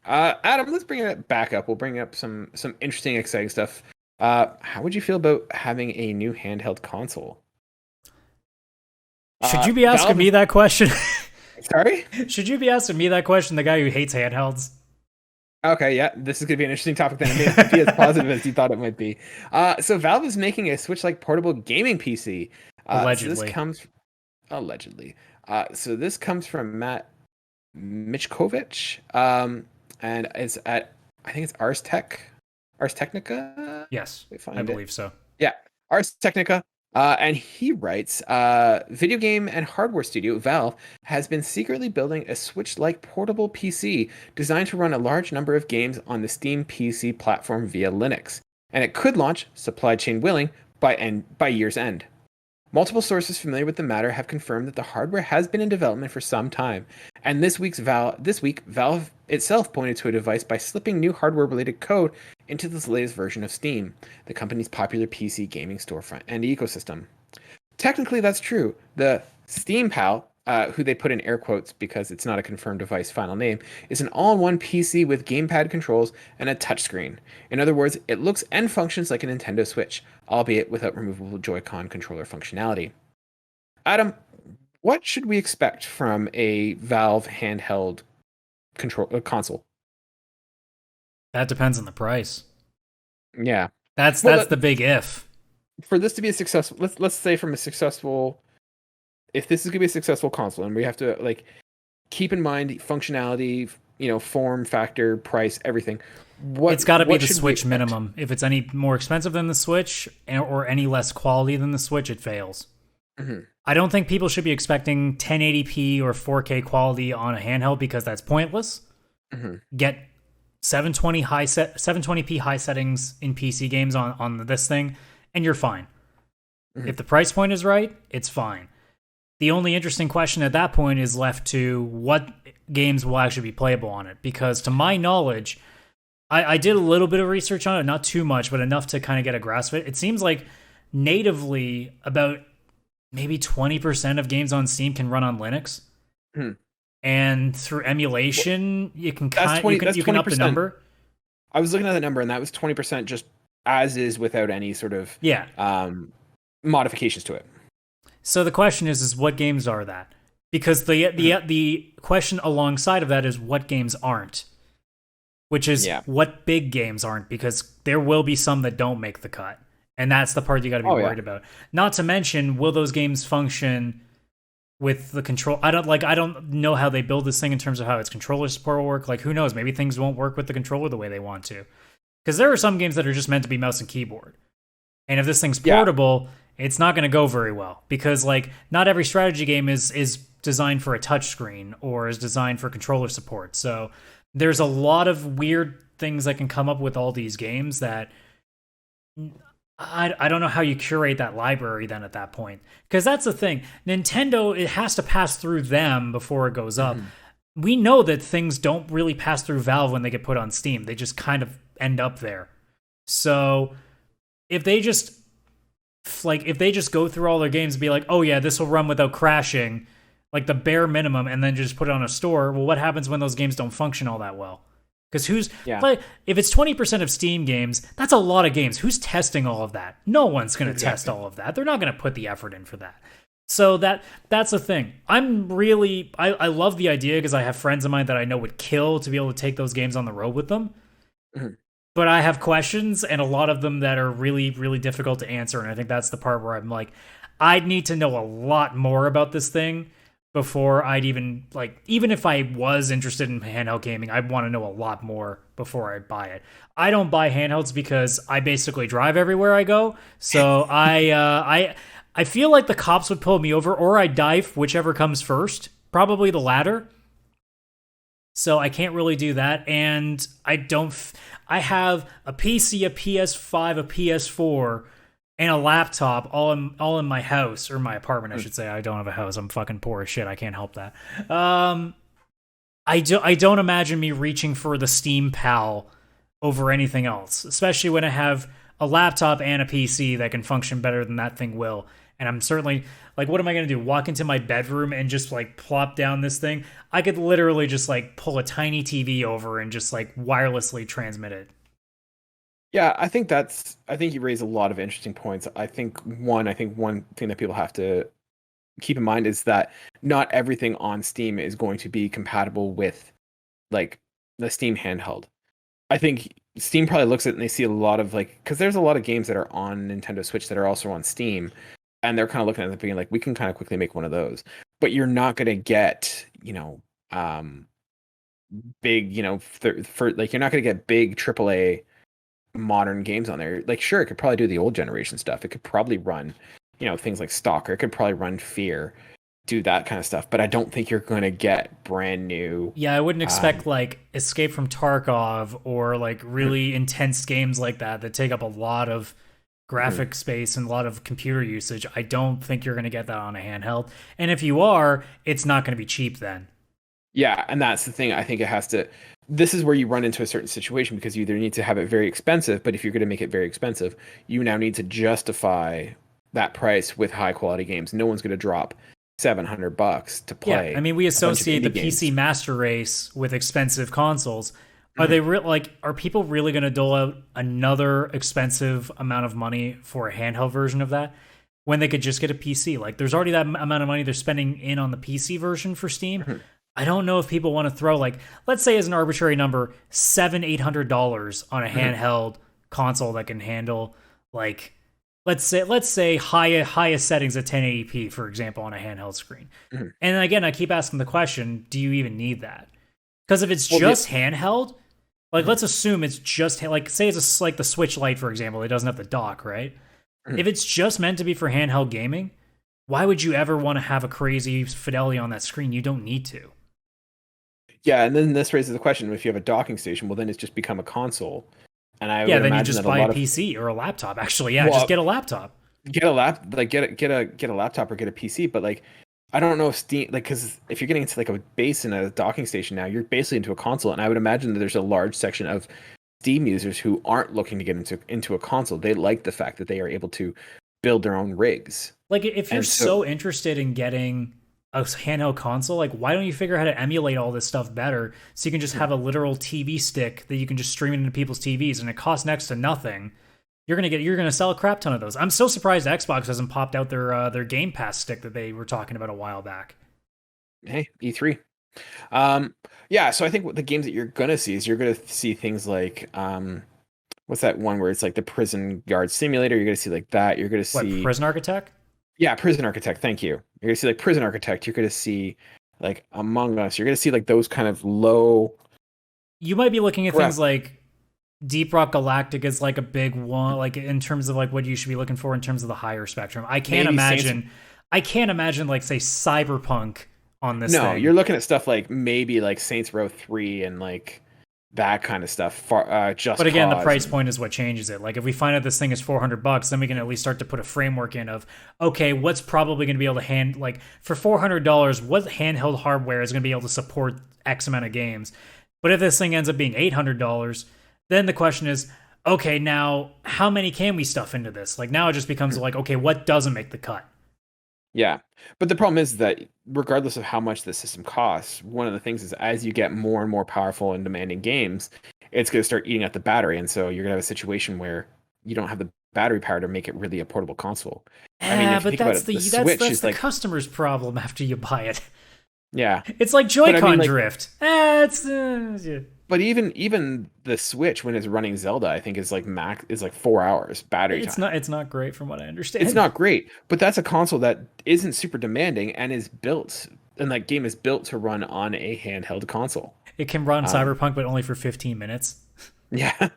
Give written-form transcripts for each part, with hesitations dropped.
Adam, let's bring it back up. We'll bring up some interesting, exciting stuff. How would you feel about having a new handheld console? Should you be asking Valve me is, that question? sorry? Should you be asking me that question, the guy who hates handhelds? Okay, yeah, this is gonna be an interesting topic then. It may be as positive as you thought it might be. So Valve is making a Switch-like portable gaming PC. So this Allegedly. comes allegedly. So this comes from Matt Michkovich, and it's at I think it's Ars Technica. Yes, We I find it. believe so. Yeah, Ars Technica. And he writes, video game and hardware studio Valve has been secretly building a Switch-like portable PC designed to run a large number of games on the Steam PC platform via Linux, and it could launch, supply chain willing, by year's end. Multiple sources familiar with the matter have confirmed that the hardware has been in development for some time, and this week Valve itself pointed to a device by slipping new hardware-related code into this latest version of Steam, the company's popular PC gaming storefront and ecosystem. Technically, that's true. The Steam Pal, who they put in air quotes because it's not a confirmed device final name, is an all-in-one PC with gamepad controls and a touchscreen. In other words, it looks and functions like a Nintendo Switch, albeit without removable Joy-Con controller functionality. Adam, what should we expect from a Valve handheld console? That depends on the price. Yeah. That's Well, that's the big if. for this to be a successful, let's say from a successful, if this is gonna be a successful console, and we have to like keep in mind functionality, form factor, price, everything. It's got to be What the should we Switch expect? minimum. If it's any more expensive than the Switch or any less quality than the Switch, it fails. Mhm. I don't think people should be expecting 1080p or 4K quality on a handheld because that's pointless. Mhm. Get 720p high settings in PC games on this thing, and you're fine. Mhm. If the price point is right, it's fine. The only interesting question at that point is left to what games will actually be playable on it. Because to my knowledge, I did a little bit of research on it, not too much, but enough to kind of get a grasp of it. It seems like natively about maybe 20% of games on Steam can run on Linux. Hmm. And through Well, emulation, you can that's kind you 20. can That's you can up the 20%. number. I was looking at the number, and that was 20% just as is without any sort of Yeah. modifications to it. So the question is what games are that? Because the question alongside of that is what games aren't, which is Yeah. what big games aren't, because there will be some that don't make the cut, and that's the part you got to be Oh yeah. worried about. Not to mention, will those games function with the control? I don't know how they build this thing in terms of how its controller support will work. Like, who knows? Maybe things won't work with the controller the way they want to, because there are some games that are just meant to be mouse and keyboard. And if this thing's Yeah. portable, it's not going to go very well because like not every strategy game is designed for a touchscreen or is designed for controller support. So there's a lot of weird things that can come up with all these games that I don't know how you curate that library then at that point. Because that's the thing. Nintendo, it has to pass through them before it goes up. Mhm. We know that things don't really pass through Valve when they get put on Steam. They just kind of end up there. So if they just go through all their games and be like, oh yeah, this will run without crashing, like the bare minimum, and then just put it on a store, well, what happens when those games don't function all that well? Because Yeah. like, if it's 20% of Steam games, that's a lot of games. Who's testing all of that? No one's going to test Exactly. all of that. They're not going to put the effort in for that. So that's the thing. I love the idea because I have friends of mine that I know would kill to be able to take those games on the road with them. Mhm. But I have questions, and a lot of them that are really, really difficult to answer. And I think that's the part where I'm like, I'd need to know a lot more about this thing before I'd even if I was interested in handheld gaming, I'd want to know a lot more before I'd buy it. I don't buy handhelds because I basically drive everywhere I go. So I feel like the cops would pull me over, or I'd dive, whichever comes first. Probably the latter. So I can't really do that, and I have a PC, a PS5, a PS4, and a laptop all in my house, or my apartment, I should say. I don't have a house. I'm fucking poor as shit. I can't help that. I don't imagine me reaching for the Steam Pal over anything else, especially when I have a laptop and a PC that can function better than that thing will. And I'm certainly like, what am I going to do? Walk into my bedroom and just like plop down this thing? I could literally just like pull a tiny TV over and just like wirelessly transmit it. Yeah, I think you raise a lot of interesting points. I think one thing that people have to keep in mind is that not everything on Steam is going to be compatible with like the Steam handheld. I think Steam probably looks at it and they see a lot of like, because there's a lot of games that are on Nintendo Switch that are also on Steam, and they're kind of looking at it being like, we can kind of quickly make one of those, but you're not going to get, big, for like, you're not going to get big AAA modern games on there. Like, sure, it could probably do the old generation stuff. It could probably run, things like Stalker. It could probably run Fear, do that kind of stuff. But I don't think you're going to get brand new. Yeah, I wouldn't expect like Escape from Tarkov or like really intense games like that that take up a lot of graphic space and a lot of computer usage. I don't think you're going to get that on a handheld. And if you are, it's not going to be cheap then. Yeah, and that's the thing. I think it has to. This is where you run into a certain situation because you either need to have it very expensive, but if you're going to make it very expensive, you now need to justify that price with high quality games. No one's going to drop $700 to play. Yeah, I mean, we a bunch of associate the indie games. PC master race with expensive consoles. Are they are people really going to dole out another expensive amount of money for a handheld version of that when they could just get a PC? Like, there's already that amount of money they're spending in on the PC version for Steam. I don't know if people want to throw like, let's say as an arbitrary number, $700-800 on a handheld console that can handle like, let's say highest settings at 1080p, for example, on a handheld screen. And again, I keep asking the question: do you even need that? Because if it's just handheld, like let's assume it's just like, say it's like the Switch Lite, for example, it doesn't have the dock, right? If it's just meant to be for handheld gaming, why would you ever want to have a crazy fidelity on that screen? You don't need to. Yeah, and then this raises the question: if you have a docking station, well, then it's just become a console. And I Yeah, would then you imagine just that buy a a lot of PC or a laptop. Actually, yeah, well, just get a laptop. get a get a laptop or get a PC. But like, I don't know if Steam, like, because if you're getting into like a base and a docking station now, you're basically into a console. And I would imagine that there's a large section of Steam users who aren't looking to get into a console. They like the fact that they are able to build their own rigs. Like, if you're And so, so interested in getting a handheld console, like, why don't you figure out how to emulate all this stuff better so you can just have a literal TV stick that you can just stream it into people's TVs and it costs next to nothing? You're gonna sell a crap ton of those. I'm so surprised Xbox hasn't popped out their Game Pass stick that they were talking about a while back. hey, E3. Yeah, so I think what the games that you're gonna see is you're gonna see things like what's that one where it's like the prison guard simulator? You're gonna see like that. You're gonna What, see Prison Architect? yeah, prison architect. Thank you. You're gonna see like prison architect. You're gonna see like Among Us. You're gonna see like those kind of low. You might be looking at Graph- things like Deep Rock Galactic is like a big one, like in terms of like what you should be looking for in terms of the higher spectrum. Maybe Saints. I can't imagine like say Cyberpunk on this No, thing. you're looking at stuff like maybe like Saints Row 3 and like that kind of stuff. Far, Just But again, the Cause price and- point is what changes it. Like if we find out this thing is $400, then we can at least start to put a framework in of, okay, what's probably going to be able to like for $400, what handheld hardware is going to be able to support X amount of games? But if this thing ends up being $800, then the question is, okay, now how many can we stuff into this? Like now it just becomes like, okay, what doesn't make the cut? Yeah, but the problem is that regardless of how much the system costs, one of the things is as you get more and more powerful and demanding games, it's going to start eating at the battery, and so you're going to have a situation where you don't have the battery power to make it really a portable console. I mean, if you But think about that's it, the the Switch that's is the like, customer's problem after you buy it. yeah, It's like but I Joy-Con mean, like, drift. Yeah. but even the Switch when it's running Zelda, I think is like max is like 4 hours battery time. It's not great from what I understand. It's not great, but that's a console that isn't super demanding and is built, and that game is built to run on a handheld console. It can run Cyberpunk, but only for 15 minutes. Yeah,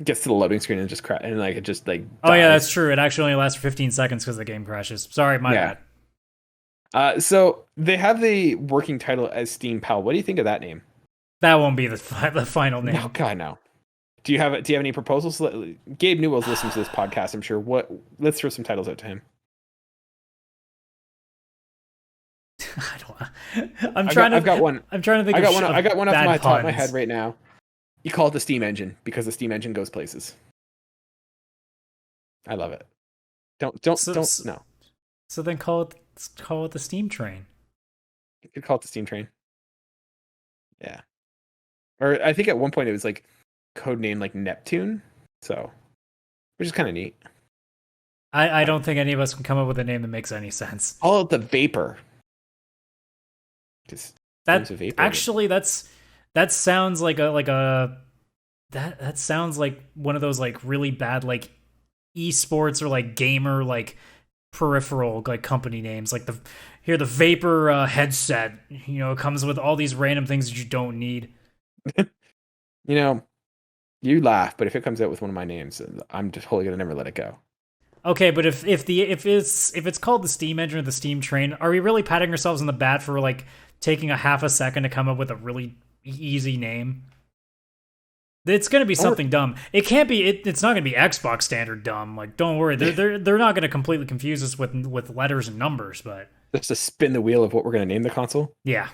gets to the loading screen and just crash, and like it just like. Oh yeah, dies. that's true. It actually only lasts for 15 seconds because the game crashes. Sorry, my Yeah. bad. So they have the working title as Steam Pal. What do you think of that name? That won't be the final name. No, God, no. Do you have any proposals? Gabe Newell's listening to this podcast, I'm sure. Let's throw some titles out to him. I don't. I've got one. I'm trying to think. I got one off bad my top of my puns. head right now. You call it the Steam Engine because the Steam Engine goes places. I love it. Don't no. So then call it the steam train. You could call it the steam train. Yeah. Or I think at one point it was like codenamed like Neptune. So, which is kind of neat. I don't think any of us can come up with a name that makes any sense. Call it the Vapor. Just That a vapor. actually, that sounds like a that sounds like one of those like really bad like esports or like gamer like peripheral like company names, like the Vapor headset. You know, it comes with all these random things that you don't need. You know, you laugh, but if it comes out with one of my names, I'm just totally gonna never let it go. Okay, but if it's called the steam engine or the steam train, are we really patting ourselves on the back for like taking a half a second to come up with a really easy name? It's gonna be something dumb. It can't be. It's not gonna be Xbox standard dumb. Like, don't worry, they're not gonna completely confuse us with letters and numbers. But Just to spin the wheel of what we're gonna name the console. yeah,